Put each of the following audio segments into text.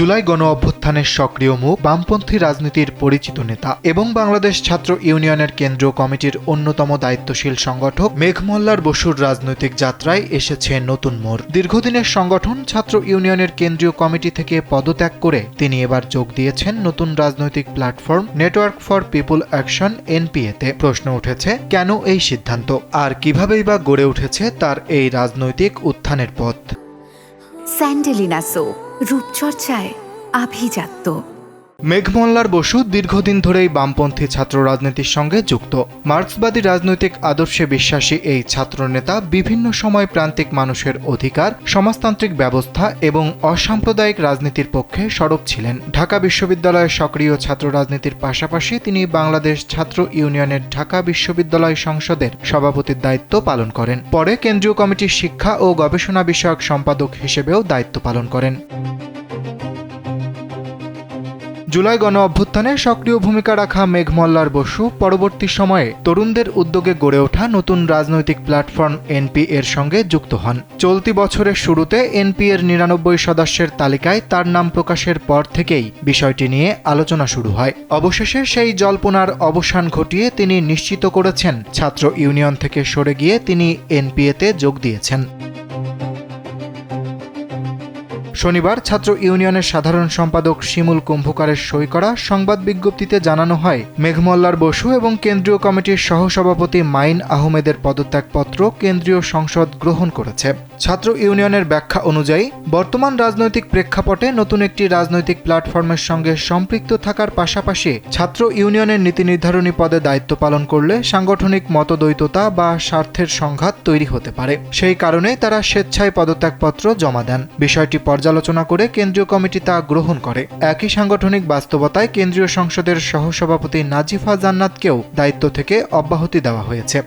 জুলাই গণ অভ্যুত্থানের সক্রিয় মুখ, বামপন্থী রাজনীতির পরিচিত নেতা এবং বাংলাদেশ ছাত্র ইউনিয়নের কেন্দ্রীয় কমিটির অন্যতম দায়িত্বশীল সংগঠক মেঘ মল্লার বসুর রাজনৈতিক যাত্রায় এসেছে নতুন মোড়। দীর্ঘদিনের সংগঠন ছাত্র ইউনিয়নের কেন্দ্রীয় কমিটি থেকে পদত্যাগ করে তিনি এবার যোগ দিয়েছেন নতুন রাজনৈতিক platform network for people action এনপিএতে। প্রশ্ন উঠেছে, কেন এই সিদ্ধান্ত, আর কিভাবেই বা গড়ে উঠেছে তার এই রাজনৈতিক উত্থানের পথ। স্যান্ডেলিনা সো, রূপচর্চায় আভিজাত্য। মেঘ মল্লার বসু দীর্ঘদিন ধরেই বামপন্থী ছাত্র রাজনীতির সঙ্গে যুক্ত। মার্ক্সবাদী রাজনৈতিক আদর্শে বিশ্বাসী এই ছাত্রনেতা বিভিন্ন সময় প্রান্তিক মানুষের অধিকার, সমাজতান্ত্রিক ব্যবস্থা এবং অসাম্প্রদায়িক রাজনীতির পক্ষে সরব ছিলেন। ঢাকা বিশ্ববিদ্যালয়ের সক্রিয় ছাত্র রাজনীতির পাশাপাশি তিনি বাংলাদেশ ছাত্র ইউনিয়নের ঢাকা বিশ্ববিদ্যালয় সংসদের সভাপতির দায়িত্ব পালন করেন। পরে কেন্দ্রীয় কমিটির শিক্ষা ও গবেষণা বিষয়ক সম্পাদক হিসেবেও দায়িত্ব পালন করেন। জুলাই গণ অভ্যুত্থানে সক্রিয় ভূমিকা রাখা মেঘ মল্লার বসু পরবর্তী সময়ে তরুণদের উদ্যোগে গড়ে ওঠা নতুন রাজনৈতিক প্ল্যাটফর্ম এনপি এর সঙ্গে যুক্ত হন। চলতি বছরের শুরুতে এনপি এর ৯৯ সদস্যের তালিকায় তার নাম প্রকাশের পর থেকেই বিষয়টি নিয়ে আলোচনা শুরু হয়। অবশেষে সেই জল্পনার অবসান ঘটিয়ে তিনি নিশ্চিত করেছেন ছাত্র ইউনিয়ন থেকে সরে গিয়ে তিনি এনপিএতে যোগ দিয়েছেন। শনিবার ছাত্র ইউনিয়নের সাধারণ সম্পাদক শিমুল কুম্ভকারের সই করা সংবাদ বিজ্ঞপ্তিতে জানানো হয়, মেঘ মল্লার বসু এবং কেন্দ্রীয় কমিটির সহসভাপতি মাইন আহমেদের পদত্যাগপত্র কেন্দ্রীয় সংসদ গ্রহণ করেছে। ছাত্র ইউনিয়নের ব্যাখ্যা অনুযায়ী বর্তমান রাজনৈতিক প্রেক্ষাপটে নতুন একটি রাজনৈতিক প্ল্যাটফর্মের সঙ্গে সম্পৃক্ত থাকার পাশাপাশি ছাত্র ইউনিয়নের নীতি নির্ধারণী পদে দায়িত্ব পালন করলে সাংগঠনিক মতদ্বৈততা বা স্বার্থের সংঘাত তৈরি হতে পারে। সেই কারণেই তারা স্বেচ্ছায় পদত্যাগপত্র জমা দেন। বিষয়টি পর্যালোচনা করে কেন্দ্রীয় কমিটি তা গ্রহণ করে। একই সাংগঠনিক বাস্তবতায় কেন্দ্রীয় সংসদের সহসভাপতি নাজিফা জান্নাতকেও দায়িত্ব থেকে অব্যাহতি দেওয়া হয়েছে।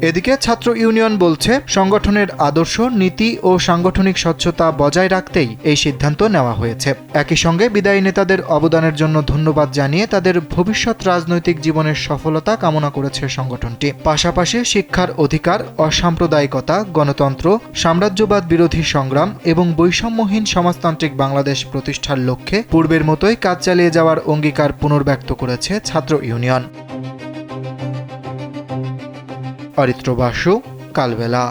এদিকে ছাত্র ইউনিয়ন বলছে, সংগঠনের আদর্শ, নীতি ও সাংগঠনিক স্বচ্ছতা বজায় রাখতেই এই সিদ্ধান্ত নেওয়া হয়েছে। একই সঙ্গে বিদায়ী নেতাদের অবদানের জন্য ধন্যবাদ জানিয়ে তাদের ভবিষ্যৎ রাজনৈতিক জীবনের সফলতা কামনা করেছে সংগঠনটি। পাশাপাশি শিক্ষার অধিকার, অসাম্প্রদায়িকতা, গণতন্ত্র, সাম্রাজ্যবাদ বিরোধী সংগ্রাম এবং বৈষম্যহীন সমাজতান্ত্রিক বাংলাদেশ প্রতিষ্ঠার লক্ষ্যে পূর্বের মতোই কাজ চালিয়ে যাওয়ার অঙ্গীকার পুনর্ব্যক্ত করেছে ছাত্র ইউনিয়ন। অরিত্র বাসু, কালবেলা।